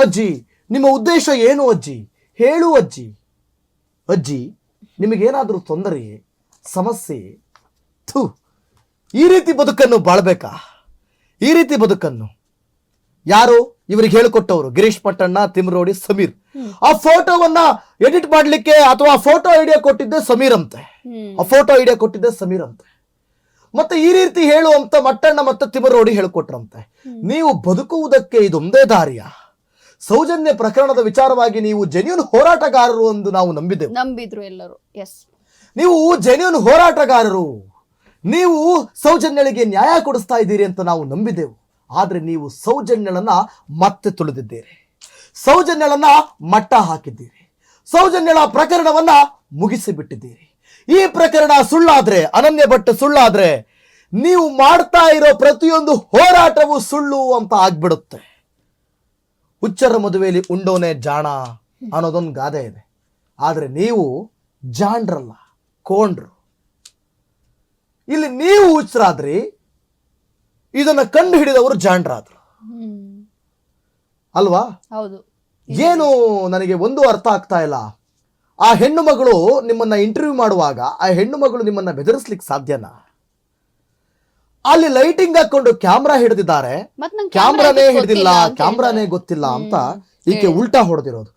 ಅಜ್ಜಿ ನಿಮ್ಮ ಉದ್ದೇಶ ಏನು ಅಜ್ಜಿ, ಹೇಳು ಅಜ್ಜಿ. ಅಜ್ಜಿ ನಿಮಗೇನಾದರೂ ತೊಂದರೆ ಸಮಸ್ಯೆ, ಥು ಈ ರೀತಿ ಬದುಕನ್ನು ಬಾಳ್ಬೇಕಾ? ಈ ರೀತಿ ಬದುಕನ್ನು ಯಾರು ಇವರಿಗೆ ಹೇಳಿಕೊಟ್ಟವರು? ಗಿರೀಶ್ ಪಟ್ಟಣ್ಣ, ತಿಮ್ರೋಡಿ, ಸಮೀರ್. ಆ ಫೋಟೋವನ್ನ ಎಡಿಟ್ ಮಾಡ್ಲಿಕ್ಕೆ ಅಥವಾ ಫೋಟೋ ಐಡಿಯಾ ಕೊಟ್ಟಿದ್ದೆ ಸಮೀರ್ ಅಂತೆ. ಆ ಫೋಟೋ ಐಡಿಯಾ ಕೊಟ್ಟಿದ್ದೆ ಸಮೀರ್ ಅಂತೆ. ಮತ್ತೆ ಈ ರೀತಿ ಹೇಳುವಂತ ಮಟ್ಟಣ್ಣ ಮತ್ತೆ ತಿಮರೋಡಿ ಹೇಳಿಕೊಟ್ರಂತೆ. ನೀವು ಬದುಕುವುದಕ್ಕೆ ಇದೊಂದೇ ದಾರಿಯ? ಸೌಜನ್ಯ ಪ್ರಕರಣದ ವಿಚಾರವಾಗಿ ನೀವು ಜೆನ್ಯೂನ್ ಹೋರಾಟಗಾರರು ಎಂದು ನಾವು ನಂಬಿದ್ರು ಎಲ್ಲರೂ. ನೀವು ಜೆನ್ಯೂನ್ ಹೋರಾಟಗಾರರು, ನೀವು ಸೌಜನ್ಯಳಿಗೆ ನ್ಯಾಯ ಕೊಡಿಸ್ತಾ ಇದ್ದೀರಿ ಅಂತ ನಾವು ನಂಬಿದೆವು. ಆದ್ರೆ ನೀವು ಸೌಜನ್ಯಳನ್ನ ಮತ್ತೆ ತುಳಿದಿದ್ದೀರಿ, ಸೌಜನ್ಯಳನ್ನ ಮಟ್ಟ ಹಾಕಿದ್ದೀರಿ, ಸೌಜನ್ಯಳ ಪ್ರಕರಣವನ್ನ ಮುಗಿಸಿಬಿಟ್ಟಿದ್ದೀರಿ. ಈ ಪ್ರಕರಣ ಸುಳ್ಳಾದ್ರೆ, ಅನನ್ಯ ಭಟ್ ಸುಳ್ಳಾದ್ರೆ, ನೀವು ಮಾಡ್ತಾ ಇರೋ ಪ್ರತಿಯೊಂದು ಹೋರಾಟವು ಸುಳ್ಳು ಅಂತ ಆಗ್ಬಿಡುತ್ತೆ. ಹುಚ್ಚರ ಮದುವೆಯಲ್ಲಿ ಉಂಡೋನೆ ಜಾಣ ಅನ್ನೋದೊಂದು ಗಾದೆ ಇದೆ. ಆದ್ರೆ ನೀವು ಜಾಣ್ರಲ್ಲ, ಕೋಂಡ್ರು. ಇಲ್ಲಿ ನೀವು ಹುಚ್ಚರಾದ್ರಿ, ಇದನ್ನ ಕಂಡು ಹಿಡಿದವರು ಜಾಣ್ರಾದ್ರು ಅಲ್ವಾ? ಹೌದು. ಏನು ನನಗೆ ಒಂದು ಅರ್ಥ ಆಗ್ತಾ ಇಲ್ಲ. ಆ ಹೆಣ್ಣು ಮಗಳು ನಿಮ್ಮನ್ನ ಇಂಟರ್ವ್ಯೂ ಮಾಡುವಾಗ ಆ ಹೆಣ್ಣು ಮಗಳು ನಿಮ್ಮನ್ನ ಬೆದರಿಸ್ಲಿಕ್ಕೆ ಸಾಧ್ಯನಾ? ಅಲ್ಲಿ ಲೈಟಿಂಗ್ ಹಾಕೊಂಡು ಕ್ಯಾಮ್ರಾ ಹಿಡಿದಿದ್ದಾರೆ, ಕ್ಯಾಮ್ರಾನೇ ಹಿಡಿದಿಲ್ಲ, ಕ್ಯಾಮ್ರಾನೇ ಗೊತ್ತಿಲ್ಲ ಅಂತ ಈಕೆ ಉಲ್ಟಾ ಹೊಡೆದಿರೋದು.